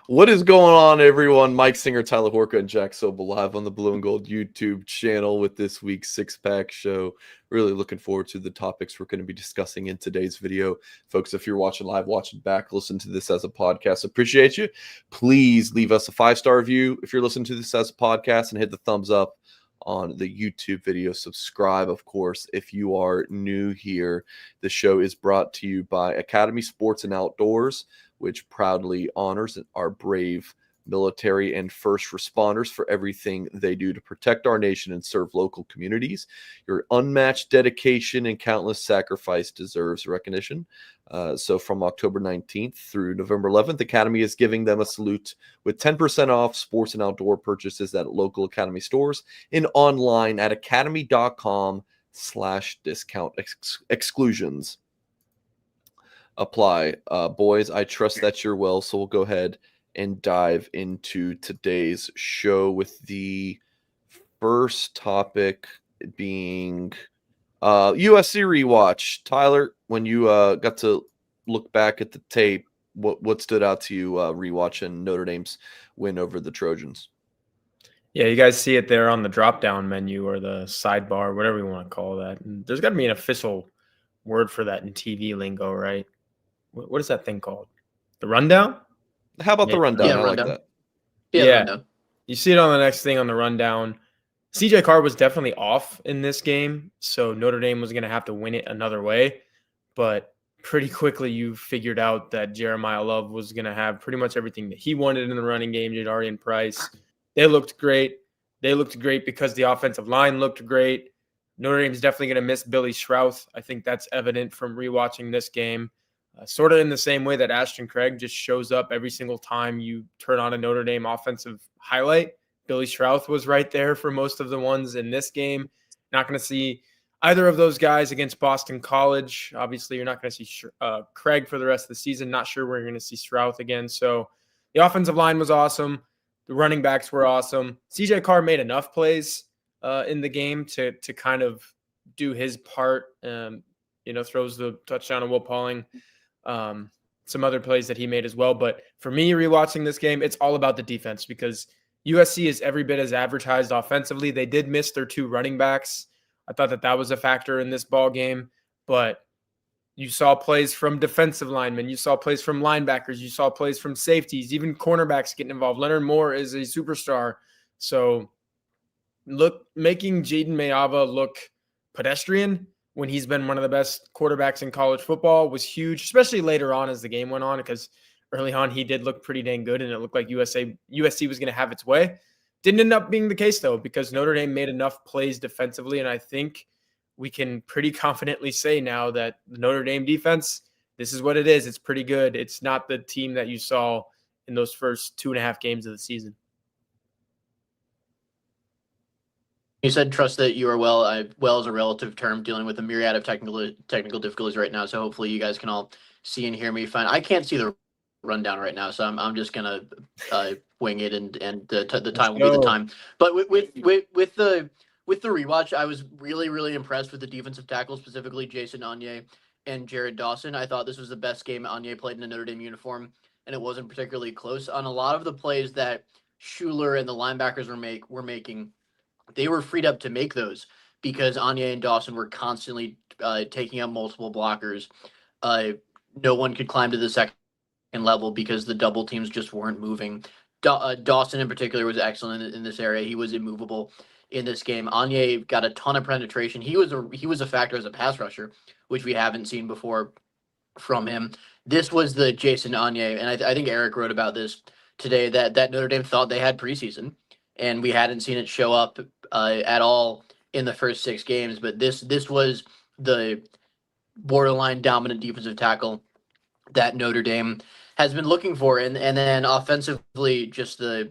What is going on, everyone? Mike Singer, Tyler Horka, and Jack Soble live on the Blue and Gold YouTube channel with this week's six-pack show. Really looking forward to the topics we're going to be discussing in today's video. Folks, if you're watching live, watching back, listen to this as a podcast. Appreciate you. Please leave us a 5-star review if you're listening to this as a podcast, and hit the thumbs up on the YouTube video. Subscribe, of course, if you are new here. The show is brought to you by Academy Sports and Outdoors, which proudly honors our brave military and first responders for everything they do to protect our nation and serve local communities. Your unmatched dedication and countless sacrifice deserves recognition. So from October 19th through November 11th, Academy is giving them a salute with 10% off sports and outdoor purchases at local Academy stores and online at academy.com/discount exclusions apply. Boys, I trust that you're well, so we'll go ahead and dive into today's show with the first topic being USC rewatch. Tyler, when you got to look back at the tape, what stood out to you rewatching Notre Dame's win over the Trojans? Yeah, you guys see it there on the drop-down menu or the sidebar, whatever you want to call that. And there's got to be an official word for that in TV lingo, right? What is that thing called? The rundown? How about the rundown? Yeah, I rundown. like that. Yeah. Rundown. You see it on the next thing on the rundown. CJ Carr was definitely off in this game, so Notre Dame was going to have to win it another way. But pretty quickly you figured out that Jeremiah Love was going to have pretty much everything that he wanted in the running game. Jadarian and Price, they looked great. They looked great because the offensive line looked great. Notre Dame's definitely going to miss Billy Schrauth. I think that's evident from rewatching this game. Sort of in the same way that Ashton Craig just shows up every single time you turn on a Notre Dame offensive highlight. Billy Schrauth was right there for most of the ones in this game. Not going to see either of those guys against Boston College. Obviously, you're not going to see Craig for the rest of the season. Not sure we're going to see Schrauth again. So the offensive line was awesome. The running backs were awesome. CJ Carr made enough plays in the game to kind of do his part. Throws the touchdown to Will Pauling. Some other plays that he made as well. But for me, rewatching this game, it's all about the defense because USC is every bit as advertised offensively. They did miss their 2 running backs. I thought that was a factor in this ball game, but you saw plays from defensive linemen. You saw plays from linebackers. You saw plays from safeties, even cornerbacks getting involved. Leonard Moore is a superstar. So making Jaden Mayava look pedestrian when he's been one of the best quarterbacks in college football was huge, especially later on as the game went on, because early on he did look pretty dang good and it looked like USC was going to have its way. Didn't end up being the case, though, because Notre Dame made enough plays defensively, and I think we can pretty confidently say now that the Notre Dame defense, this is what it is. It's pretty good. It's not the team that you saw in those first 2.5 games of the season. You said trust that you are well. Well is a relative term, dealing with a myriad of technical difficulties right now. So hopefully you guys can all see and hear me fine. I can't see the rundown right now, so I'm just gonna wing it, and the time will be the time. But with the rewatch, I was really impressed with the defensive tackle, specifically Jason Onye and Jared Dawson. I thought this was the best game Onye played in a Notre Dame uniform, and it wasn't particularly close. On a lot of the plays that Schuler and the linebackers were making, they were freed up to make those because Onye and Dawson were constantly taking up multiple blockers. No one could climb to the second level because the double teams just weren't moving. Dawson in particular was excellent in this area. He was immovable in this game. Onye got a ton of penetration. He was a factor as a pass rusher, which we haven't seen before from him. This was the Jason Onye, and I think Eric wrote about this today, that Notre Dame thought they had preseason, and we hadn't seen it show up at all in the first 6 games. But this was the borderline dominant defensive tackle that Notre Dame has been looking for, and then offensively, just the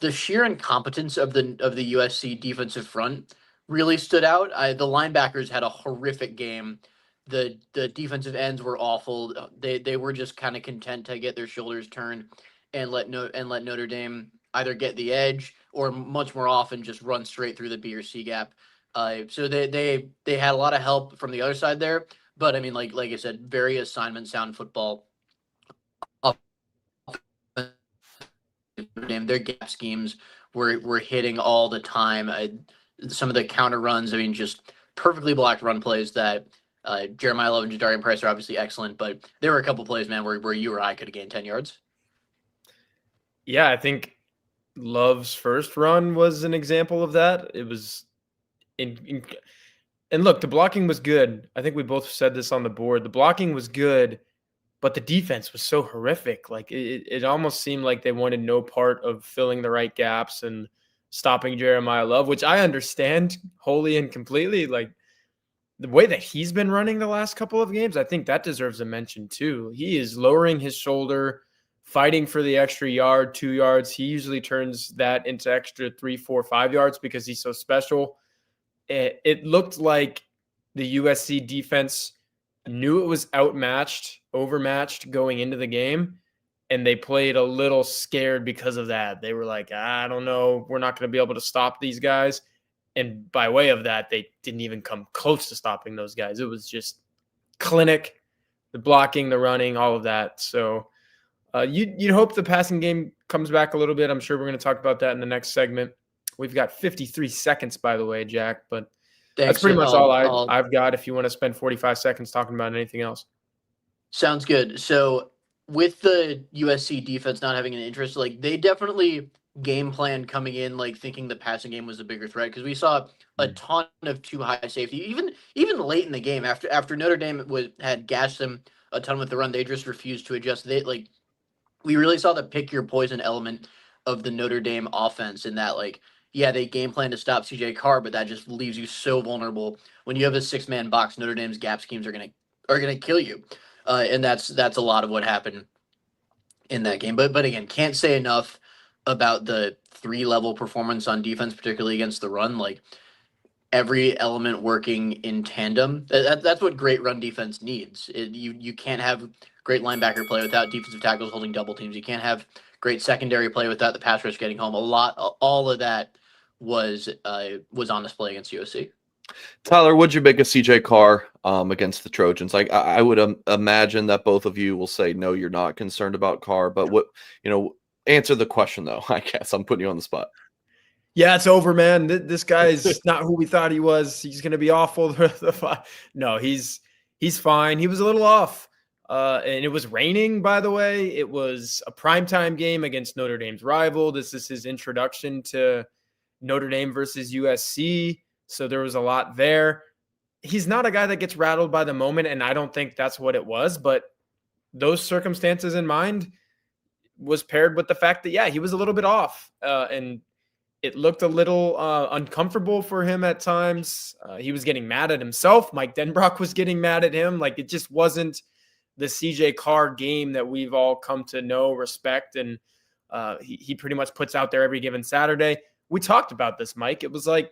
sheer incompetence of the USC defensive front really stood out. The linebackers had a horrific game. The defensive ends were awful. They were just kind of content to get their shoulders turned and let Notre Dame either get the edge or much more often just run straight through the B or C gap. So they had a lot of help from the other side there. But I mean, like I said, very assignment sound football. Dame. Their gap schemes were hitting all the time. Some of the counter runs, I mean, just perfectly blocked run plays that Jeremiah Love and Jadarian Price are obviously excellent, but there were a couple plays, man, where you or I could have gained 10 yards. Yeah, I think Love's first run was an example of that. It was and look, the blocking was good. I think we both said this on the board. The blocking was good, but the defense was so horrific. Like it almost seemed like they wanted no part of filling the right gaps and stopping Jeremiah Love, which I understand wholly and completely. Like the way that he's been running the last couple of games, I think that deserves a mention too. He is lowering his shoulder, fighting for the extra yard, 2 yards. He usually turns that into extra 3, 4, 5 yards because he's so special. It looked like the USC defense knew it was overmatched going into the game, and they played a little scared because of that. They were like, I don't know, we're not going to be able to stop these guys. And by way of that, they didn't even come close to stopping those guys. It was just clinic, the blocking, the running, all of that. So you'd hope the passing game comes back a little bit. I'm sure we're going to talk about that in the next segment. We've got 53 seconds, by the way, Jack, but that's pretty much all I've got if you want to spend 45 seconds talking about anything else. Sounds good. So with the USC defense not having an interest, like they definitely game plan coming in, like thinking the passing game was a bigger threat, because we saw a ton of too high safety, even late in the game after Notre Dame had gashed them a ton with the run. They just refused to adjust. We really saw the pick your poison element of the Notre Dame offense in that, like, yeah, they game plan to stop CJ Carr, but that just leaves you so vulnerable. When you have a 6-man box, Notre Dame's gap schemes are gonna kill you, and that's a lot of what happened in that game. But again, can't say enough about the 3-level performance on defense, particularly against the run. Like every element working in tandem. That's what great run defense needs. You can't have great linebacker play without defensive tackles holding double teams. You can't have great secondary play without the pass rush getting home. All of that was on display against USC. Tyler, what'd you make of CJ Carr against the Trojans? Like I would imagine that both of you will say no, you're not concerned about Carr, but answer the question though. I guess I'm putting you on the spot. Yeah, it's over, man. This guy's not who we thought he was. He's going to be awful. No, he's fine. He was a little off. And it was raining, by the way. It was a primetime game against Notre Dame's rival. This is his introduction to Notre Dame versus USC. So there was a lot there. He's not a guy that gets rattled by the moment, and I don't think that's what it was. But those circumstances in mind was paired with the fact that, yeah, he was a little bit off. And it looked a little uncomfortable for him at times. He was getting mad at himself. Mike Denbrock was getting mad at him. Like it just wasn't the CJ Carr game that we've all come to know, respect, and he pretty much puts out there every given Saturday. We talked about this, Mike. It was like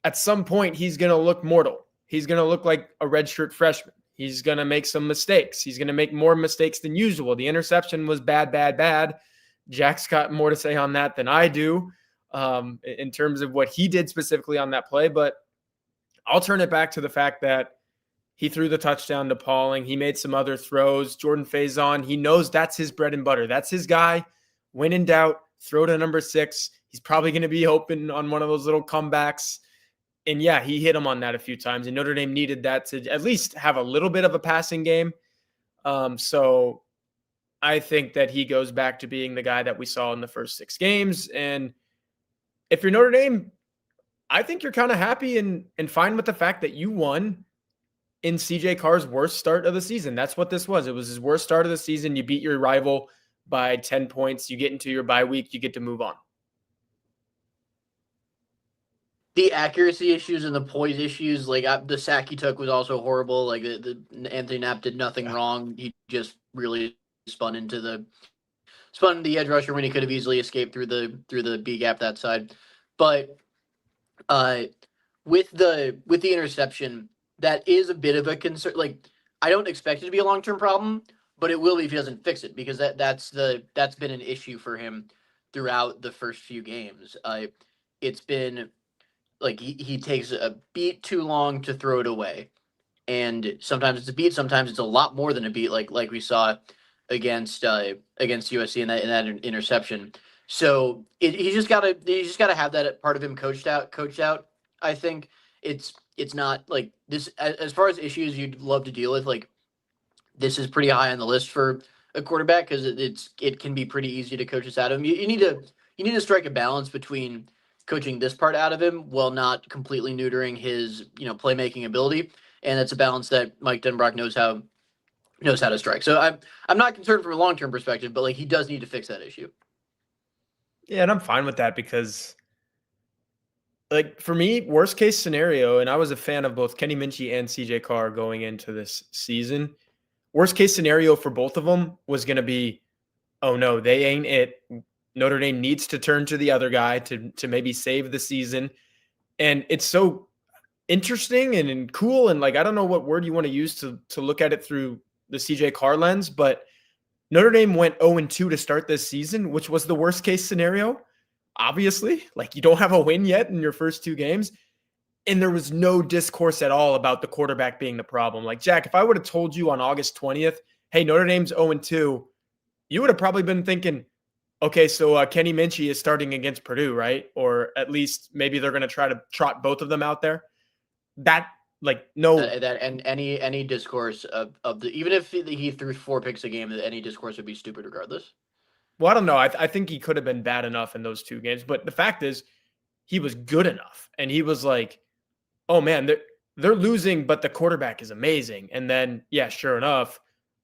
at some point he's going to look mortal. He's going to look like a redshirt freshman. He's going to make some mistakes. He's going to make more mistakes than usual. The interception was bad. Jack's got more to say on that than I do in terms of what he did specifically on that play. But I'll turn it back to the fact that he threw the touchdown to Pauling. He made some other throws. Jordan Faison, he knows that's his bread and butter. That's his guy. When in doubt, throw to number 6. He's probably going to be open on one of those little comebacks. And yeah, he hit him on that a few times. And Notre Dame needed that to at least have a little bit of a passing game. So I think that he goes back to being the guy that we saw in the first 6 games. And if you're Notre Dame, I think you're kind of happy and fine with the fact that you won in CJ Carr's worst start of the season. That's what this was. It was his worst start of the season. You beat your rival by 10 points. You get into your bye week. You get to move on. The accuracy issues and the poise issues, like the sack he took was also horrible. Like the Anthony Knapp did nothing wrong. He just really spun into the edge rusher when he could have easily escaped through the B gap that side. But with the interception, that is a bit of a concern. Like I don't expect it to be a long-term problem, but it will be if he doesn't fix it, because that's been an issue for him throughout the first few games. It's been like he takes a beat too long to throw it away, and sometimes it's a beat, sometimes it's a lot more than a beat, like we saw against USC in that interception. So he's just gotta have that part of him coached out. I think it's not like this as far as issues you'd love to deal with. Like this is pretty high on the list for a quarterback because it can be pretty easy to coach this out of him. You need to strike a balance between coaching this part out of him while not completely neutering his playmaking ability, and that's a balance that Mike Denbrock knows how to strike. So I'm not concerned from a long term perspective, but like he does need to fix that issue. Yeah, and I'm fine with that because, like, for me, worst case scenario, and I was a fan of both Kenny Minchey and CJ Carr going into this season. Worst case scenario for both of them was going to be, oh no, they ain't it. Notre Dame needs to turn to the other guy to maybe save the season. And it's so interesting and cool. And like, I don't know what word you want to use to look at it through the CJ Carr lens, but Notre Dame went 0-2 to start this season, which was the worst case scenario. Obviously, like you don't have a win yet in your first 2 games. And there was no discourse at all about the quarterback being the problem. Like, Jack, if I would have told you on August 20th, hey, Notre Dame's 0-2, you would have probably been thinking, okay, so Kenny Minchey is starting against Purdue, right? Or at least maybe they're going to try to trot both of them out there. That, like, no. And any discourse of the, even if he threw 4 picks a game, any discourse would be stupid regardless. Well, I don't know. I think he could have been bad enough in those 2 games. But the fact is, he was good enough. And he was like, oh, man, they're losing, but the quarterback is amazing. And then, yeah, sure enough,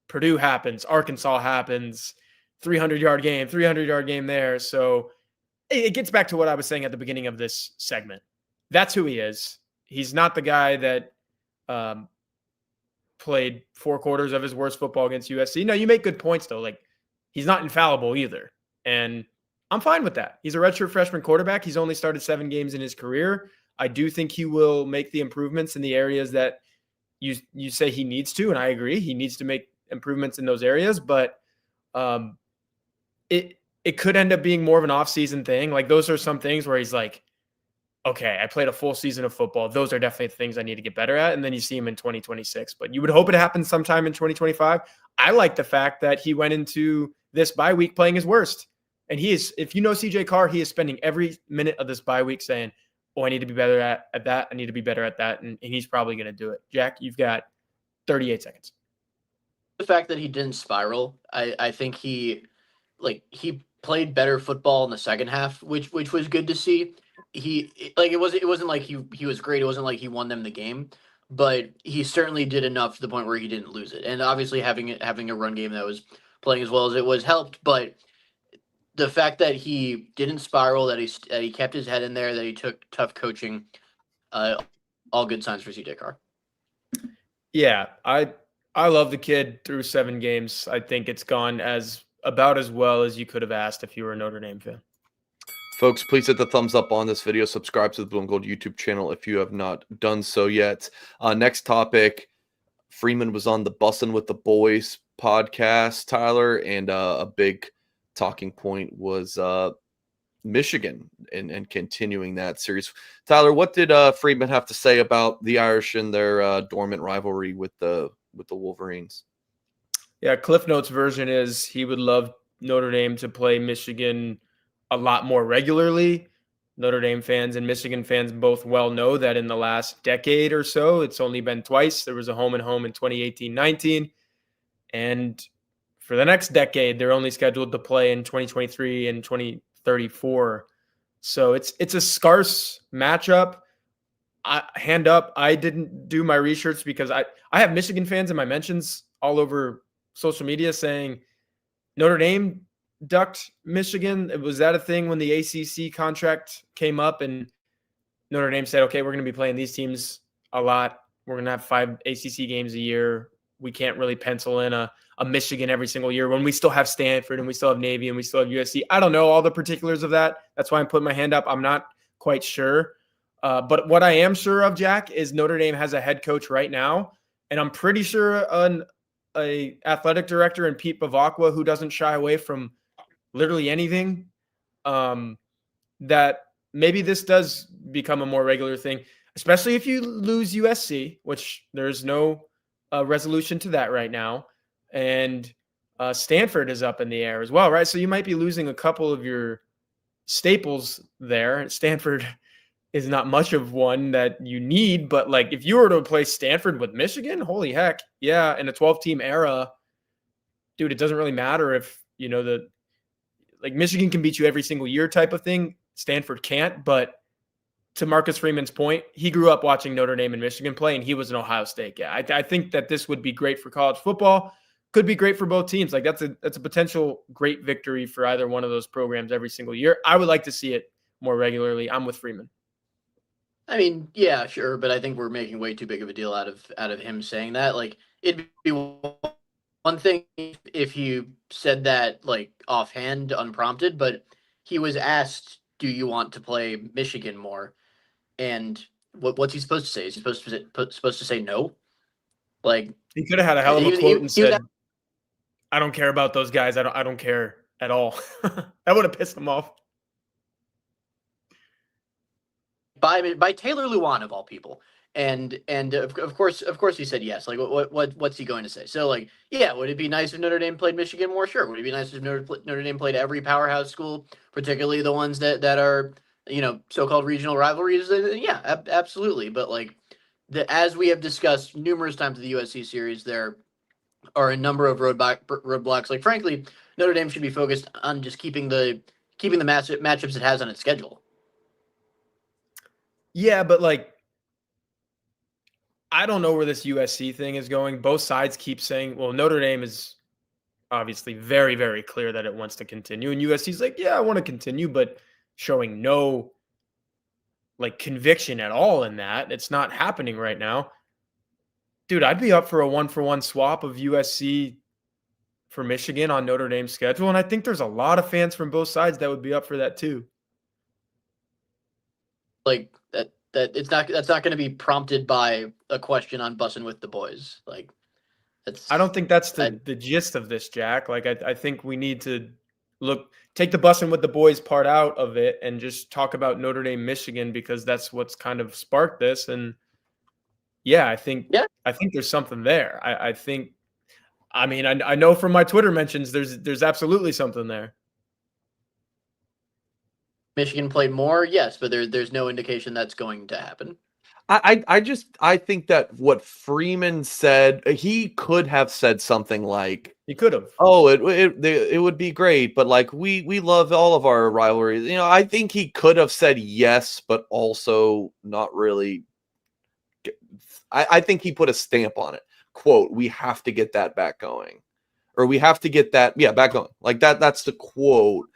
Purdue happens. Arkansas happens. 300-yard game there. So it gets back to what I was saying at the beginning of this segment. That's who he is. He's not the guy that played 4 quarters of his worst football against USC. No, you make good points, though. Like, he's not infallible either. And I'm fine with that. He's a redshirt freshman quarterback. He's only started 7 games in his career. I do think he will make the improvements in the areas that you say he needs to, and I agree. He needs to make improvements in those areas, but it could end up being more of an off-season thing. Like, those are some things where he's like, okay, I played a full season of football. Those are definitely the things I need to get better at. And then you see him in 2026. But you would hope it happens sometime in 2025. I like the fact that he went into this bye week playing his worst. And he is, if you know CJ Carr, he is spending every minute of this bye week saying, oh, I need to be better at that. I need to be better at that. And he's probably going to do it. Jack, you've got 38 seconds. The fact that he didn't spiral, I think he played better football in the second half, which was good to see. It wasn't like he was great. It wasn't like he won them the game, but he certainly did enough to the point where he didn't lose it. And obviously having a run game that was playing as well as it was helped, but the fact that he didn't spiral, that he kept his head in there, that he took tough coaching, all good signs for CJ Carr. Yeah, I love the kid through 7 games. I think it's gone about as well as you could have asked if you were a Notre Dame fan. Folks, please hit the thumbs up on this video. Subscribe to the Blue and Gold YouTube channel if you have not done so yet. Next topic, Freeman was on the Bussin' with the Boys podcast, Tyler, and a big talking point was Michigan and continuing that series. Tyler, what did Freeman have to say about the Irish and their dormant rivalry with the Wolverines? Yeah, Cliff Notes version is he would love Notre Dame to play Michigan a lot more regularly. Notre Dame fans and Michigan fans both well know that in the last decade or so, it's only been twice. There was a home and home in 2018-19. And for the next decade, they're only scheduled to play in 2023 and 2034. So it's a scarce matchup. Hand up, I didn't do my research because I have Michigan fans in my mentions all over social media saying Notre Dame ducked Michigan. Was that a thing when the ACC contract came up and Notre Dame said, okay, we're going to be playing these teams a lot. We're going to have 5 ACC games a year. We can't really pencil in a Michigan every single year when we still have Stanford and we still have Navy and we still have USC. I don't know all the particulars of that. That's why I'm putting my hand up. I'm not quite sure. But what I am sure of, Jack, is Notre Dame has a head coach right now. And I'm pretty sure a athletic director in Pete Bavacqua who doesn't shy away from literally anything, that maybe this does become a more regular thing, especially if you lose USC, which there's no resolution to that right now. And Stanford is up in the air as well, right? So you might be losing a couple of your staples there. Stanford is not much of one that you need, but like if you were to play Stanford with Michigan, holy heck, yeah, in a 12-team era, dude, it doesn't really matter if, like Michigan can beat you every single year type of thing. Stanford can't, but to Marcus Freeman's point, he grew up watching Notre Dame and Michigan play, and he was an Ohio State guy. I think that this would be great for college football. Could be great for both teams. Like that's a potential great victory for either one of those programs every single year. I would like to see it more regularly. I'm with Freeman. I mean, yeah, sure, but I think we're making way too big of a deal out of him saying that. Like, it'd be one thing if you said that like offhand, unprompted, but he was asked, "Do you want to play Michigan more?" And what's he supposed to say? Is he supposed to say no? Like, he could have had a hell of a quote and he was said, "I don't care about those guys. I don't care at all." That would have pissed him off. by Taylor Lewan of all people, and of course he said yes. Like what's he going to say? So like, yeah, would it be nice if Notre Dame played Michigan more? Sure. Would it be nice if Notre Dame played every powerhouse school, particularly the ones that are so-called regional rivalries? Yeah, absolutely. But like as we have discussed numerous times in the USC series, there are a number of roadblocks. Like frankly, Notre Dame should be focused on just keeping the matchups it has on its schedule. Yeah, but like, I don't know where this USC thing is going. Both sides keep saying, well, Notre Dame is obviously very, very clear that it wants to continue. And USC's like, yeah, I want to continue, but showing no like conviction at all in that. It's not happening right now. Dude, I'd be up for a 1-for-1 swap of USC for Michigan on Notre Dame's schedule. And I think there's a lot of fans from both sides that would be up for that too. Like that's not going to be prompted by a question on bussing with the boys. Like I don't think that's the gist of this, Jack. Like I think we need to take the bussing with the boys part out of it and just talk about Notre Dame, Michigan, because that's what's kind of sparked this. And yeah, I think there's something there. I know from my Twitter mentions there's absolutely something there. Michigan played more, yes, but there's no indication that's going to happen. I think that what Freeman said, he could have said something like, he could have, oh, it would be great, but like we love all of our rivalries. I think he could have said yes, but also not really. I think he put a stamp on it. Quote, we have to get that back going, or we have to get that back going. Like that's the quote.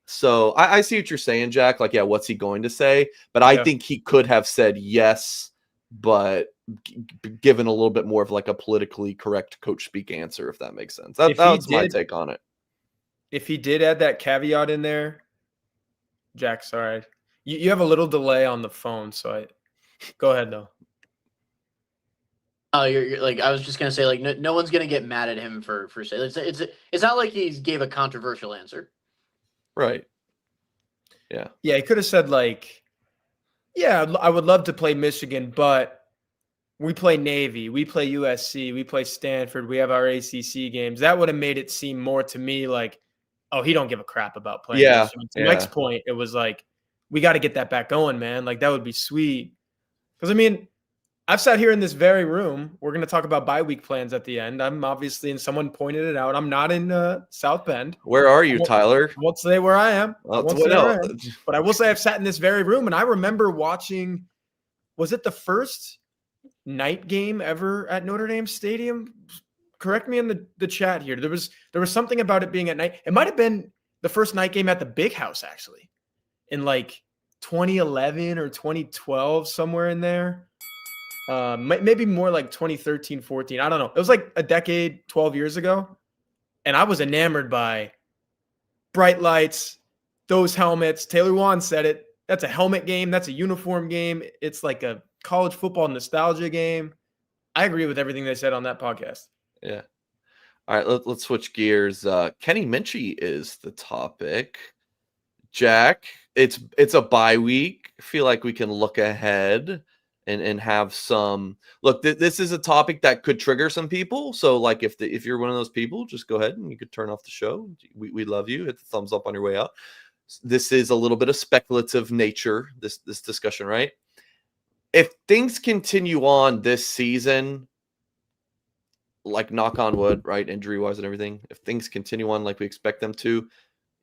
So I see what you're saying, Jack. Like, yeah, what's he going to say? But I think he could have said yes, but given a little bit more of like a politically correct coach speak answer, if that makes sense. That's my take on it. If he did add that caveat in there, Jack, sorry, you have a little delay on the phone, so go ahead though. Oh, you're like, I was just gonna say, like, no one's gonna get mad at him for saying it's not like he gave a controversial answer. Right. Yeah. Yeah, he could have said like, yeah, I would love to play Michigan, but we play Navy, we play USC, we play Stanford, we have our ACC games. That would have made it seem more to me like, oh, he don't give a crap about playing Michigan. To Mike's point, it was like, we got to get that back going, man. Like, that would be sweet. Because, I mean, I've sat here in this very room. We're going to talk about bye week plans at the end. I'm obviously, and someone pointed it out, I'm not in South Bend. Where are you, Tyler? I won't say where I am. But I will say I've sat in this very room, and I remember watching, was it the first night game ever at Notre Dame Stadium? Correct me in the chat here. There was something about it being at night. It might have been the first night game at the Big House, actually, in like 2011 or 2012, somewhere in there. Maybe more like 2013, 14. I don't know. It was like a decade, 12 years ago. And I was enamored by bright lights, those helmets. Taylor Wan said it. That's a helmet game. That's a uniform game. It's like a college football nostalgia game. I agree with everything they said on that podcast. Yeah. All right, let's switch gears. Kenny Minchie is the topic. Jack, it's a bye week. I feel like we can look ahead and have some look. This is a topic that could trigger some people. So like if you're one of those people, just go ahead and you could turn off the show. We love you. Hit the thumbs up on your way out. this is a little bit of speculative nature, this discussion, right? If things continue on this season, like knock on wood, right, injury-wise and everything, if things continue on like we expect them to,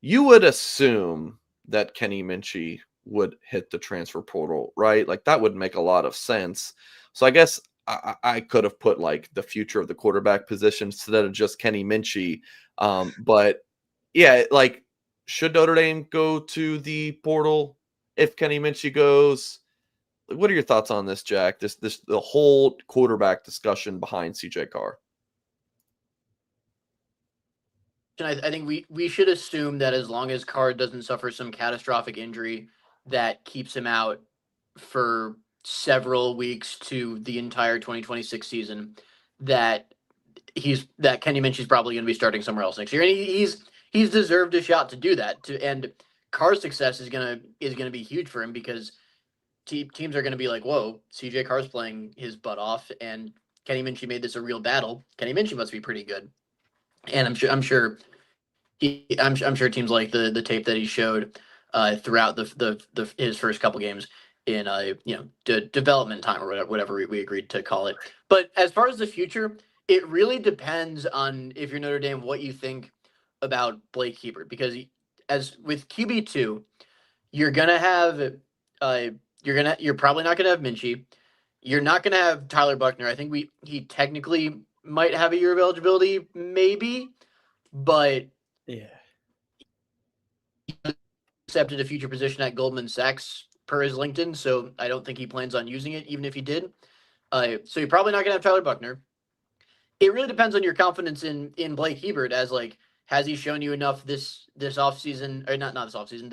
you would assume that Kenny Minchie would hit the transfer portal, right? Like that would make a lot of sense. So I guess I could have put like the future of the quarterback position instead of just Kenny Minchie. But yeah, like should Notre Dame go to the portal if Kenny Minchie goes? What are your thoughts on this, Jack? The whole quarterback discussion behind CJ Carr. I think we should assume that as long as Carr doesn't suffer some catastrophic injury that keeps him out for several weeks to the entire 2026 season, that Kenny Minchie's probably going to be starting somewhere else next year, and he's deserved a shot to do that. And Carr's success is gonna be huge for him because teams are going to be like, whoa, CJ Carr's playing his butt off, and Kenny Minchie made this a real battle. Kenny Minchie must be pretty good. And I'm sure teams like the tape that he showed throughout his first couple games in development time or whatever we agreed to call it. But as far as the future, it really depends on, if you're Notre Dame, what you think about Blake Hebert, because as with QB2, you're gonna have you're probably not gonna have Minchie. You're not gonna have Tyler Buckner. I think he technically might have a year of eligibility, maybe, but yeah, accepted a future position at Goldman Sachs per his LinkedIn, so I don't think he plans on using it, even if he did. So you're probably not gonna have Tyler Buckner. It really depends on your confidence in Blake Hebert, as like, has he shown you enough this offseason, or not this offseason,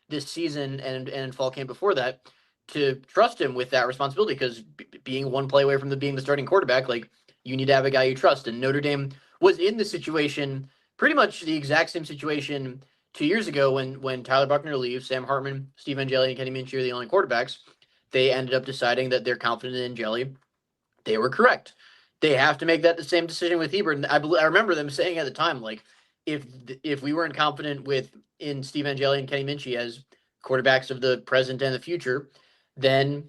this season and fall camp before that, to trust him with that responsibility? Because being one play away from being the starting quarterback, like, you need to have a guy you trust. And Notre Dame was in the situation, pretty much the exact same situation 2 years ago when Tyler Buckner leaves, Sam Hartman, Steve Angeli, and Kenny Minchie are the only quarterbacks. They ended up deciding that they're confident in Angeli. They were correct. They have to make that the same decision with Hebert. And I remember them saying at the time, like, if we weren't confident in Steve Angeli and Kenny Minchie as quarterbacks of the present and the future, then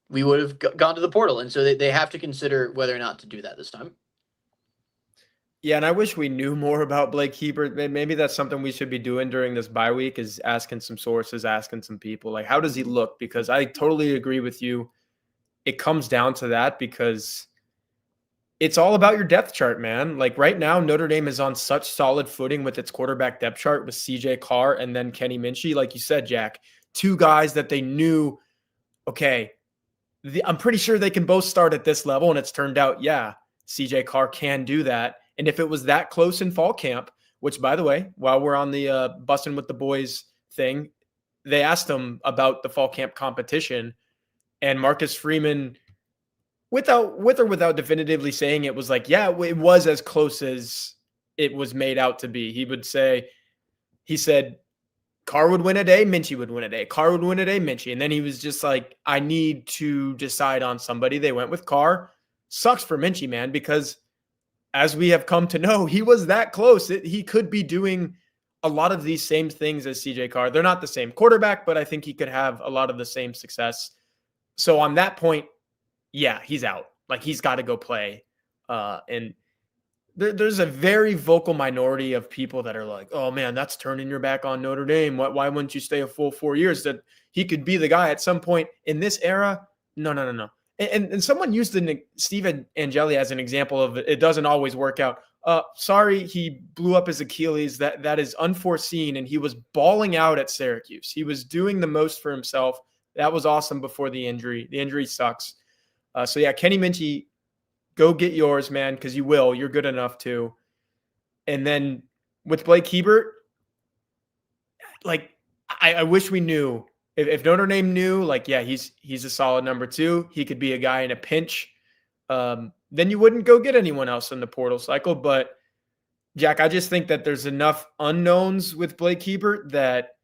we would have gone to the portal. And so they have to consider whether or not to do that this time. Yeah, and I wish we knew more about Blake Hebert. Maybe that's something we should be doing during this bye week, is asking some sources, asking some people, like, how does he look? Because I totally agree with you. It comes down to that, because it's all about your depth chart, man. Like right now, Notre Dame is on such solid footing with its quarterback depth chart with CJ Carr and then Kenny Minchie. Like you said, Jack, two guys that they knew, okay, I'm pretty sure they can both start at this level. And it's turned out, yeah, CJ Carr can do that. And if it was that close in fall camp, which, by the way, while we're on the busting with the boys thing, they asked him about the fall camp competition, and Marcus Freeman, with or without definitively saying it, was like, yeah, it was as close as it was made out to be. He said Carr would win a day, Minchie would win a day. Carr would win a day, Minchie. And then he was just like, I need to decide on somebody. They went with Carr. Sucks for Minchie, man, because as we have come to know, he was that close. He could be doing a lot of these same things as CJ Carr. They're not the same quarterback, but I think he could have a lot of the same success. So on that point, yeah, he's out. Like, he's got to go play. And there's a very vocal minority of people that are like, oh, man, that's turning your back on Notre Dame. Why wouldn't you stay a full 4 years? That he could be the guy at some point in this era? No. And someone used Steve Angeli as an example of it doesn't always work out. Sorry, he blew up his Achilles. That is unforeseen, and he was balling out at Syracuse. He was doing the most for himself. That was awesome before the injury. The injury sucks. So, yeah, Kenny Minchie, go get yours, man, because you will. You're good enough to. And then with Blake Hebert, like, I wish we knew. If Notre Dame knew, like, yeah, he's a solid number 2. He could be a guy in a pinch. Then you wouldn't go get anyone else in the portal cycle. But, Jack, I just think that there's enough unknowns with Blake Hebert that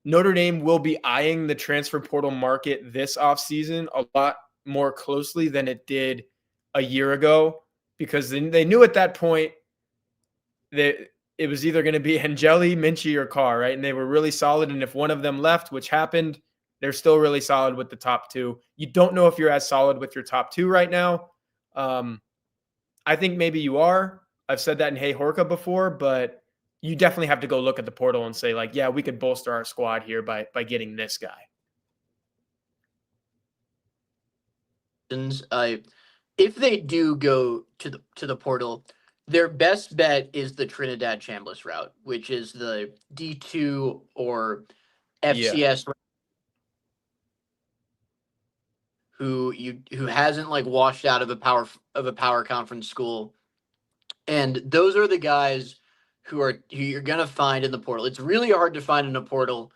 Notre Dame will be eyeing the transfer portal market this offseason a lot more closely than it did a year ago, because they knew at that point that it was either going to be Angeli, Minchie, or Carr, right? And they were really solid. And if one of them left, which happened, they're still really solid with the top two. You don't know if you're as solid with your top two right now. I think maybe you are. I've said that in Hey Horka before, but you definitely have to go look at the portal and say, like, yeah, we could bolster our squad here by getting this guy. If they do go to the portal, their best bet is the Trinidad Chambliss route, which is the D2 or FCS who hasn't like washed out of a power conference school. And those are the guys who you're gonna find in the portal. It's really hard to find in the portal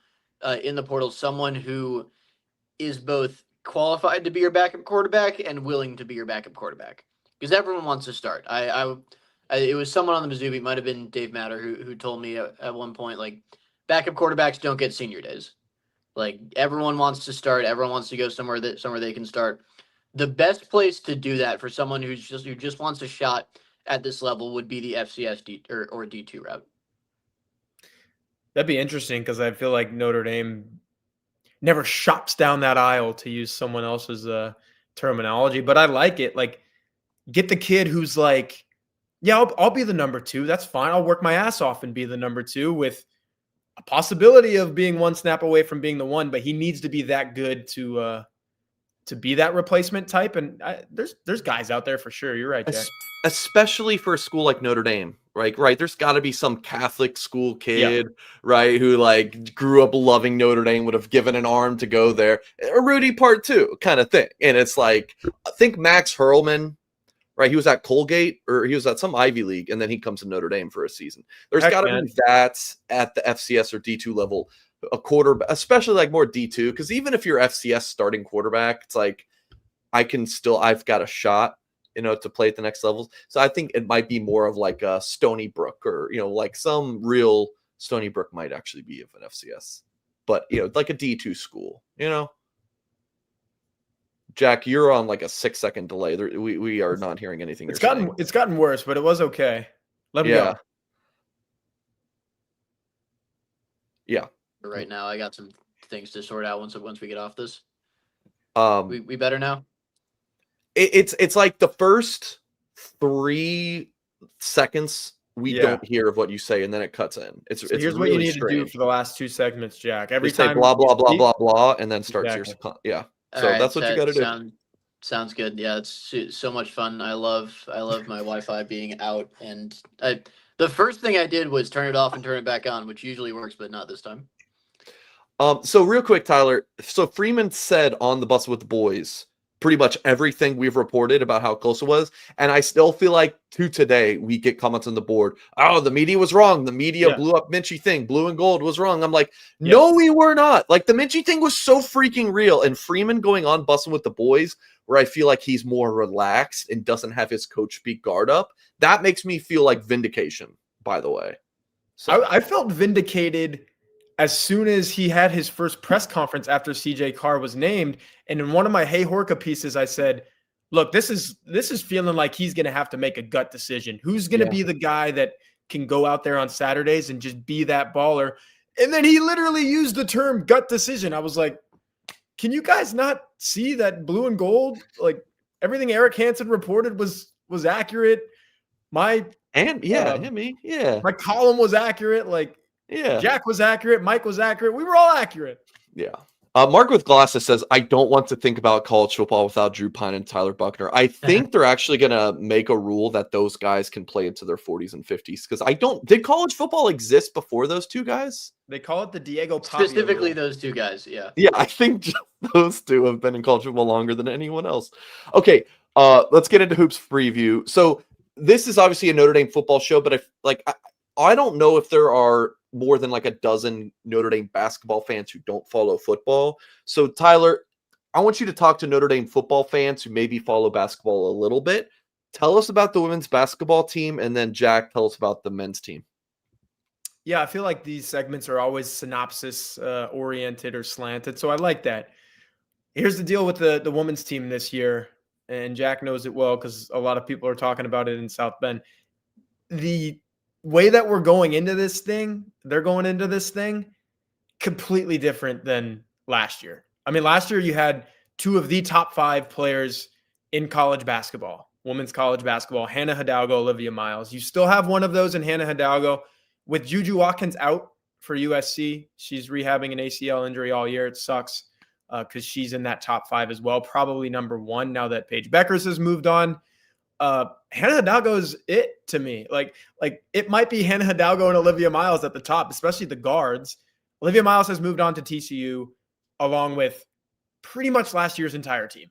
someone who is both qualified to be your backup quarterback and willing to be your backup quarterback, because everyone wants to start. It was someone on the Mizzou, it might have been Dave Matter, who told me at one point, like, backup quarterbacks don't get senior days. Like, everyone wants to start. Everyone wants to go somewhere they can start. The best place to do that for someone who just wants a shot at this level would be the FCS or D2 route. That'd be interesting, because I feel like Notre Dame never shops down that aisle, to use someone else's terminology. But I like it. Like, get the kid who's like, yeah, I'll be the number two. That's fine. I'll work my ass off and be the number two, with a possibility of being one snap away from being the one. But he needs to be that good to be that replacement type. And there's guys out there for sure. You're right, Jack. Especially for a school like Notre Dame, right? There's got to be some Catholic school kid, right, who like grew up loving Notre Dame, would have given an arm to go there. A Rudy part two kind of thing. And it's like, I think Max Hurlman, right? He was at Colgate, or he was at some Ivy League, and then he comes to Notre Dame for a season. There's got to be that at the FCS or D2 level, a quarterback, especially like more D2, because even if you're FCS starting quarterback, it's like, I've got a shot, to play at the next levels. So I think it might be more of like a Stony Brook, or, like some real Stony Brook might actually be of an FCS, but, like a D2 school, Jack, you're on like a 6-second delay. We are not hearing anything. It's gotten worse, but it was okay. Let me go. Yeah. Right now, I got some things to sort out once we get off this. We better now. It's like the first 3 seconds we don't hear of what you say, and then it cuts in. It's here's what you need to do for the last 2 segments, Jack. Every time say blah blah blah blah blah, and then starts your So right, that's what you got to do. Sounds good. Yeah, it's so much fun. I love my Wi-Fi being out, and the first thing I did was turn it off and turn it back on, which usually works, but not this time. So real quick, Tyler. So Freeman said on the Bus with the Boys pretty much everything we've reported about how close it was, and I still feel like to today we get comments on the board. Oh, the media was wrong. The media blew up Minchie thing. Blue and gold was wrong. I'm like, no, we were not. Like, the Minchie thing was so freaking real, and Freeman going on Bussin' with the Boys, where I feel like he's more relaxed and doesn't have his coach speak guard up. That makes me feel like vindication, by the way. So I felt vindicated as soon as he had his first press conference after CJ Carr was named. And in one of my Hey Horka pieces, I said, look, this is feeling like he's going to have to make a gut decision. Who's going to be the guy that can go out there on Saturdays and just be that baller? And then he literally used the term gut decision. I was like, can you guys not see that blue and gold, like everything Eric Hansen reported was accurate? My column was accurate. Like, Jack was accurate. Mike was accurate. We were all accurate. Yeah. Mark with Glasses says, I don't want to think about college football without Drew Pine and Tyler Buckner. I think they're actually going to make a rule that those guys can play into their 40s and 50s. Because did college football exist before those two guys? They call it the Diego Pavia Specifically rule. Those two guys, yeah. Yeah, I think just those two have been in college football longer than anyone else. Okay, let's get into Hoops preview. So this is obviously a Notre Dame football show, but I don't know if there are more than like a dozen Notre Dame basketball fans who don't follow football. So Tyler, I want you to talk to Notre Dame football fans who maybe follow basketball a little bit. Tell us about the women's basketball team, and then Jack, tell us about the men's team. Yeah, I feel like these segments are always synopsis oriented or slanted, so I like that. Here's the deal with the women's team this year, and Jack knows it well because a lot of people are talking about it in South Bend. The way that we're going into this thing, they're going into this thing completely different than last year. I mean, last year you had two of the top 5 players in college basketball, women's college basketball, Hannah Hidalgo, Olivia Miles. You still have one of those in Hannah Hidalgo. With Juju Watkins out for USC, she's rehabbing an ACL injury all year. It sucks because she's in that top 5 as well, probably number 1 now that Paige Beckers has moved on. Hannah Hidalgo is it to me. Like it might be Hannah Hidalgo and Olivia Miles at the top, especially the guards. Olivia Miles has moved on to TCU along with pretty much last year's entire team.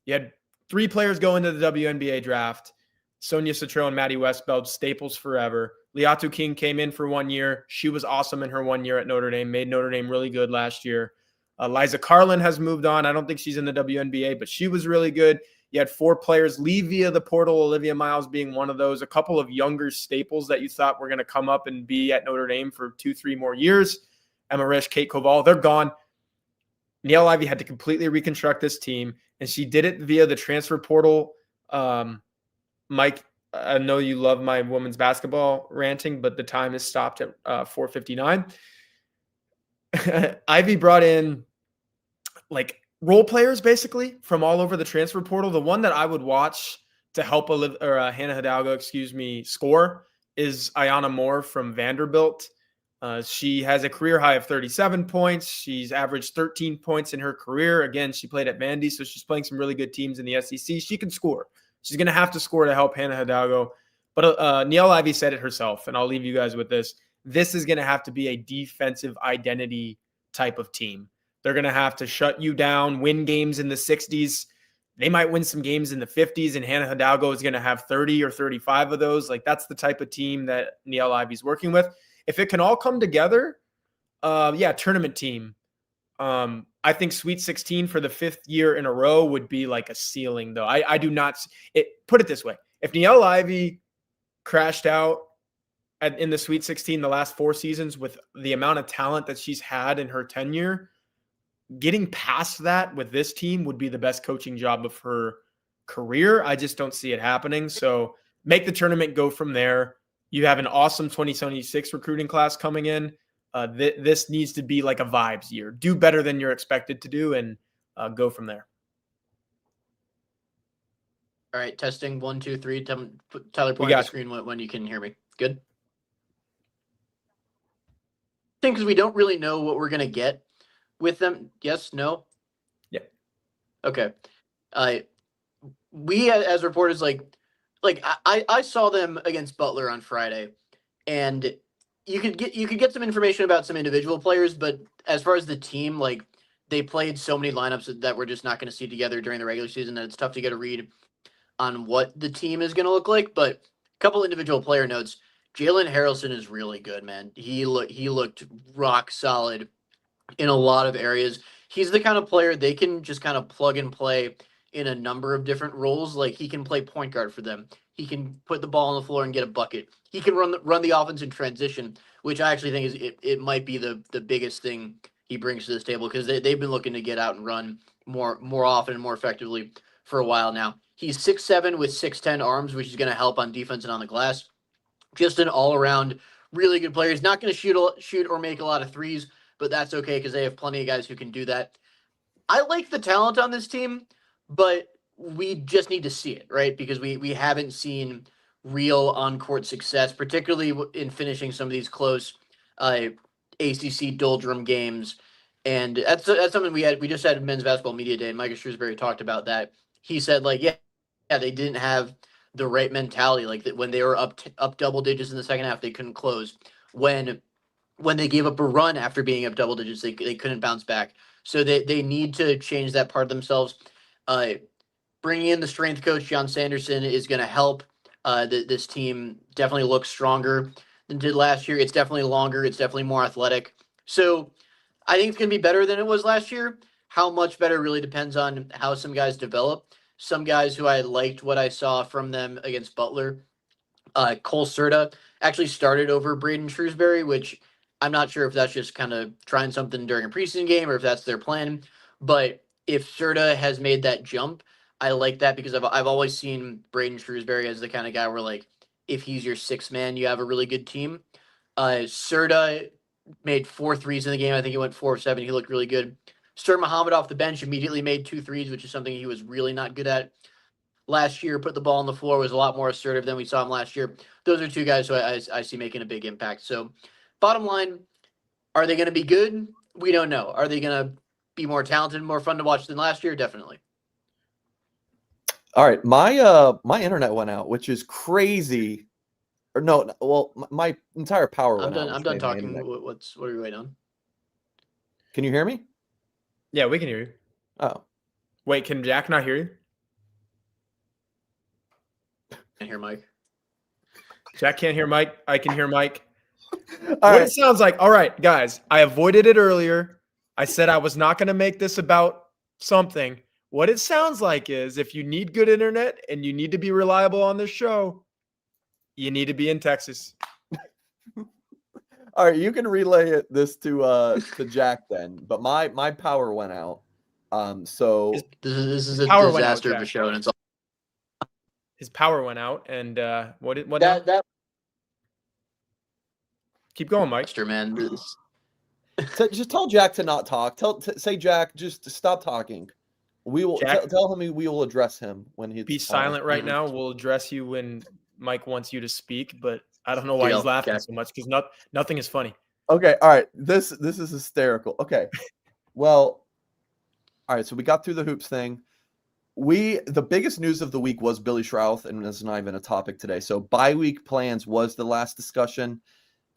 You had 3 players go into the WNBA draft. Sonia Citro and Maddie Westbeld, staples forever. Liatu King came in for 1 year. She was awesome in her 1 year at Notre Dame, made Notre Dame really good last year. Liza Carlin has moved on. I don't think she's in the WNBA, but she was really good. You had 4 players leave via the portal, Olivia Miles being one of those. A couple of younger staples that you thought were going to come up and be at Notre Dame for 2-3 more years. Emma Risch, Kate Koval, they're gone. Niele Ivey had to completely reconstruct this team, and she did it via the transfer portal. Mike, I know you love my women's basketball ranting, but the time is stopped at 4:59. Ivy brought in like role players basically from all over the transfer portal. The one that I would watch to help Hannah Hidalgo, score is Ayanna Moore from Vanderbilt. She has a career high of 37 points. She's averaged 13 points in her career. Again, she played at Vandy, so she's playing some really good teams in the SEC. She can score. She's going to have to score to help Hannah Hidalgo. But Niele Ivey said it herself, and I'll leave you guys with this. This is going to have to be a defensive identity type of team. They're going to have to shut you down, win games in the 60s. They might win some games in the 50s, and Hannah Hidalgo is going to have 30 or 35 of those. Like, that's the type of team that Niele Ivey's working with. If it can all come together, tournament team. I think Sweet 16 for the 5th year in a row would be like a ceiling, though. I do not put it this way. If Niele Ivey crashed out in the Sweet 16 the last 4 seasons with the amount of talent that she's had in her tenure, getting past that with this team would be the best coaching job of her career. I just don't see it happening. So make the tournament, go from there. You have an awesome 2026 recruiting class coming in. This needs to be like a vibes year. Do better than you're expected to do and go from there. All right, testing 1, 2, 3. Tyler, point on the screen when you can hear me. Good. I think because we don't really know what we're going to get with them. Yes, no? Yeah. Okay. We as reporters, I saw them against Butler on Friday, and you could get some information about some individual players, but as far as the team, like, they played so many lineups that we're just not going to see together during the regular season that it's tough to get a read on what the team is going to look like. But a couple individual player notes. Jalen Harrelson is really good, man. He looked rock solid in a lot of areas. He's the kind of player they can just kind of plug and play in a number of different roles. Like, he can play point guard for them. He can put the ball on the floor and get a bucket. He can run the offense in transition, which I actually think it might be the biggest thing he brings to this table, because they've been looking to get out and run more often and more effectively for a while now. He's 6'7" with 6'10" arms, which is going to help on defense and on the glass. Just an all-around really good player. He's not going to shoot or make a lot of threes, but that's okay because they have plenty of guys who can do that. I like the talent on this team, but we just need to see it, right? Because we haven't seen real on-court success, particularly in finishing some of these close ACC doldrum games. And that's something we just had men's basketball media day, and Micah Shrewsbury talked about that. He said, like, yeah, they didn't have the right mentality. Like, that when they were up double digits in the second half, they couldn't close. When they gave up a run after being up double digits, they couldn't bounce back. So they need to change that part of themselves. Bringing in the strength coach, John Sanderson, is going to help this team definitely look stronger than did last year. It's definitely longer. It's definitely more athletic. So I think it's going to be better than it was last year. How much better really depends on how some guys develop. Some guys who I liked what I saw from them against Butler. Cole Serta actually started over Braden Shrewsbury, which I'm not sure if that's just kind of trying something during a preseason game or if that's their plan. But if Serta has made that jump, I like that, because I've always seen Braden Shrewsbury as the kind of guy where, like, if he's your sixth man, you have a really good team. Serta made 4 threes in the game. I think he went 4 of 7. He looked really good. Sir Muhammad off the bench immediately made 2 threes, which is something he was really not good at last year. Put the ball on the floor, was a lot more assertive than we saw him last year. Those are 2 guys who I see making a big impact. So bottom line, are they going to be good? We don't know. Are they going to be more talented, more fun to watch than last year? Definitely. All right, my internet went out, which is crazy. Or no, well, my entire power went out. I'm done talking. What are we waiting on? Can you hear me? Yeah, we can hear you. Oh, Wait, can Jack not hear you? Can't hear Mike. Jack can't hear Mike. I can hear Mike. all right. It sounds like, all right, guys, I avoided it earlier. I said I was not going to make this about something. What it sounds like is if you need good internet and you need to be reliable on this show, you need to be in Texas. All right, you can relay this to Jack then. But my power went out. So this is a power went out, disaster of a Jack. show, and it's all His power went out, and what now? that Keep going, Mike. monster, man. just tell Jack to not talk. Say Jack, just stop talking. We will Jack, tell him we will address him when he be silent right now. We'll address you when Mike wants you to speak, but I don't know why he's laughing Jack. so much because nothing is funny. Okay, all right. This is hysterical. Okay. Well, all right, so we got through the hoops thing. The biggest news of the week was Billy Schrouth, and it's not even a topic today. So bye week plans was the last discussion,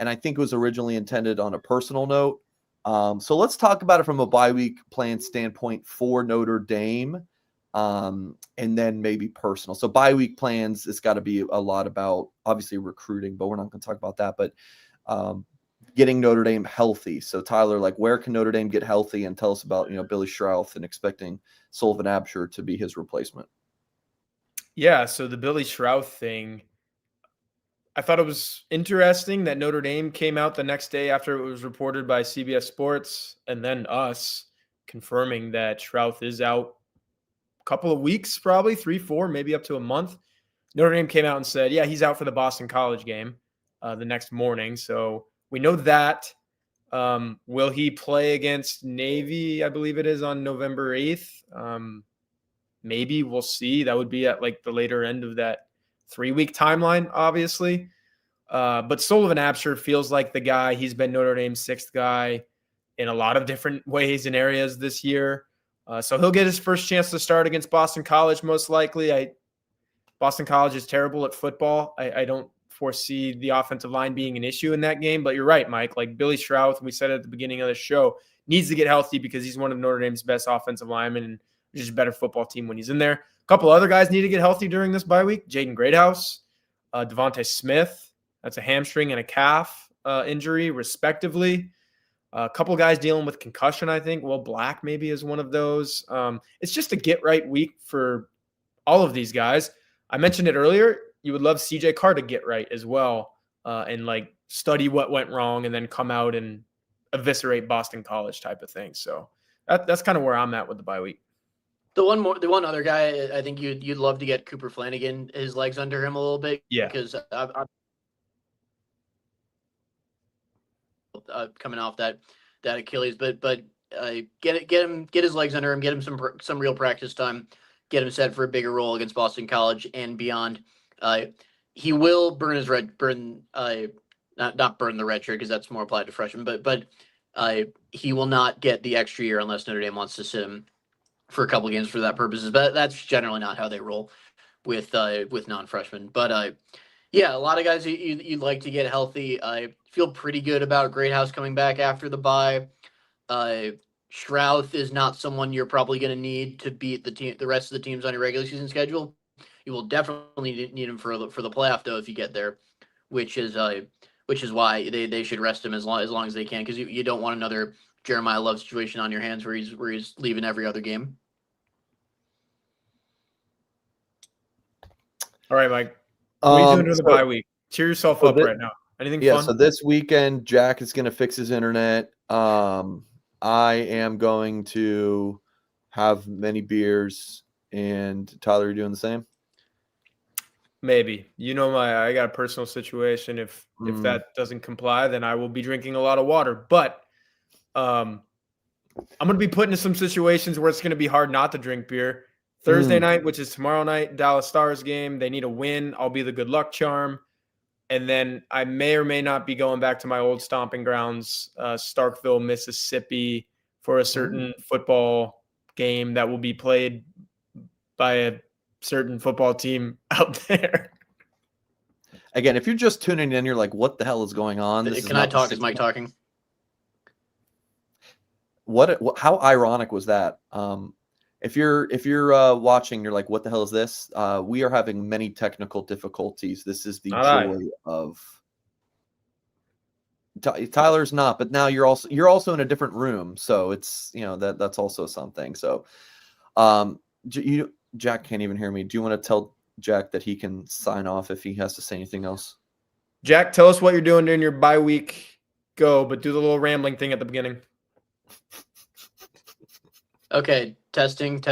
and I think it was originally intended on a personal note. So let's talk about it from a bye week plan standpoint for Notre Dame, and then maybe personal. So bye week plans, it's got to be a lot about obviously recruiting, but we're not going to talk about that. But getting Notre Dame healthy. So Tyler, like, where can Notre Dame get healthy? And tell us about Billy Schrouth and expecting Sullivan Absher to be his replacement. Yeah, so the Billy Schrouth thing, I thought it was interesting that Notre Dame came out the next day after it was reported by CBS Sports and then us confirming that Schrouth is out a couple of weeks, probably 3, 4, maybe up to a month. Notre Dame came out and said, yeah, he's out for the Boston College game the next morning. So we know that. Will he play against Navy? I believe it is on November 8th. Maybe we'll see. That would be at like the later end of that 3-week timeline, obviously. But Sullivan Absher feels like the guy. He's been Notre Dame's 6th guy in a lot of different ways and areas this year. So he'll get his first chance to start against Boston College, most likely. Boston College is terrible at football. I don't foresee the offensive line being an issue in that game. But you're right, Mike. Like Billy Schrouth, we said at the beginning of the show, needs to get healthy because he's one of Notre Dame's best offensive linemen and just a better football team when he's in there. A couple other guys need to get healthy during this bye week. Jaden Greathouse, Devontae Smith. That's a hamstring and a calf injury, respectively. A couple guys dealing with concussion, I think. Will Black maybe is one of those. It's just a get-right week for all of these guys. I mentioned it earlier. You would love CJ Carr to get right as well and like study what went wrong and then come out and eviscerate Boston College type of thing. So that's kind of where I'm at with the bye week. The one other guy, I think you'd love to get Cooper Flanagan, his legs under him a little bit. Yeah. Because I'm coming off that Achilles, but get his legs under him, get him some real practice time, get him set for a bigger role against Boston College and beyond. He will burn not burn the red shirt because that's more applied to freshmen, but he will not get the extra year unless Notre Dame wants to sit him for a couple games for that purposes. But that's generally not how they roll with non-freshmen. But yeah, a lot of guys you'd like to get healthy. I feel pretty good about Greathouse coming back after the bye. Schrouth is not someone you're probably going to need to beat the rest of the teams on your regular season schedule. You will definitely need him for the playoff though if you get there, which is why they should rest him as long as they can, because you don't want another Jeremiah Love situation on your hands where he's leaving every other game. All right, Mike. What are you doing during the bye week? Cheer yourself up right now. Anything fun? So this weekend, Jack is going to fix his internet. I am going to have many beers, and Tyler, are you doing the same? Maybe. I got a personal situation. If that doesn't comply, then I will be drinking a lot of water. But I'm going to be put into some situations where it's going to be hard not to drink beer. Thursday night, which is tomorrow night, Dallas Stars game. They need a win. I'll be the good luck charm. And then I may or may not be going back to my old stomping grounds, Starkville, Mississippi, for a certain football game that will be played by a certain football team out there. Again, if you're just tuning in, you're like, what the hell is going on? Can I talk? Is Mike talking? How ironic was that? If you're watching, you're like, what the hell is this? We are having many technical difficulties. This is the joy of Tyler's not, but now you're also in a different room, so it's that's also something. So, Jack can't even hear me. Do you want to tell Jack that he can sign off if he has to say anything else? Jack, tell us what you're doing during your bye week. Go, but do the little rambling thing at the beginning. Okay, testing.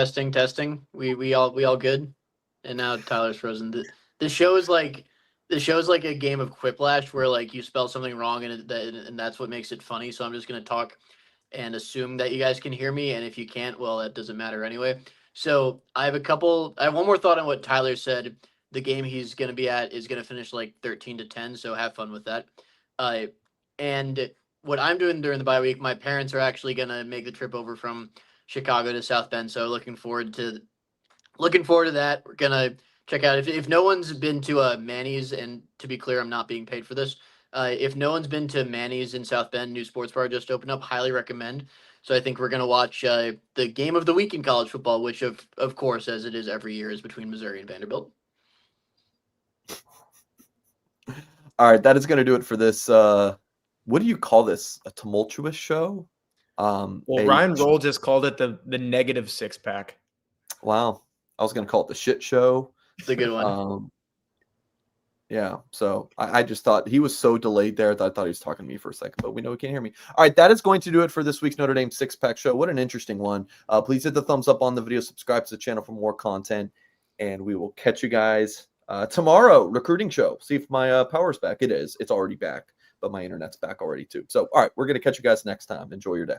We all good? And now Tyler's frozen. The show is like a game of Quiplash where like you spell something wrong and that's what makes it funny. So I'm just gonna talk and assume that you guys can hear me, and if you can't, well, that doesn't matter anyway. So I have one more thought on what Tyler said. The game he's gonna be at is gonna finish like 13-10. So have fun with that. And what I'm doing during the bye week, my parents are actually gonna make the trip over from Chicago to South Bend. So looking forward to that. We're gonna check out if no one's been to Manny's, and to be clear, I'm not being paid for this. If no one's been to Manny's in South Bend, new sports bar just opened up, highly recommend. So I think we're gonna watch the game of the week in college football, which of course, as it is every year, is between Missouri and Vanderbilt. All right, that is going to do it for this. What do you call this? A tumultuous show? Ryan Roll just called it the negative six pack. Wow. I was going to call it the shit show. It's a good one. Yeah. So I just thought he was so delayed there that I thought he was talking to me for a second, but we know he can't hear me. All right. That is going to do it for this week's Notre Dame six-pack show. What an interesting one. Please hit the thumbs up on the video, subscribe to the channel for more content, and we will catch you guys tomorrow. Recruiting show. See if my power's back. It is. It's already back, but my internet's back already too. So, all right. We're going to catch you guys next time. Enjoy your day.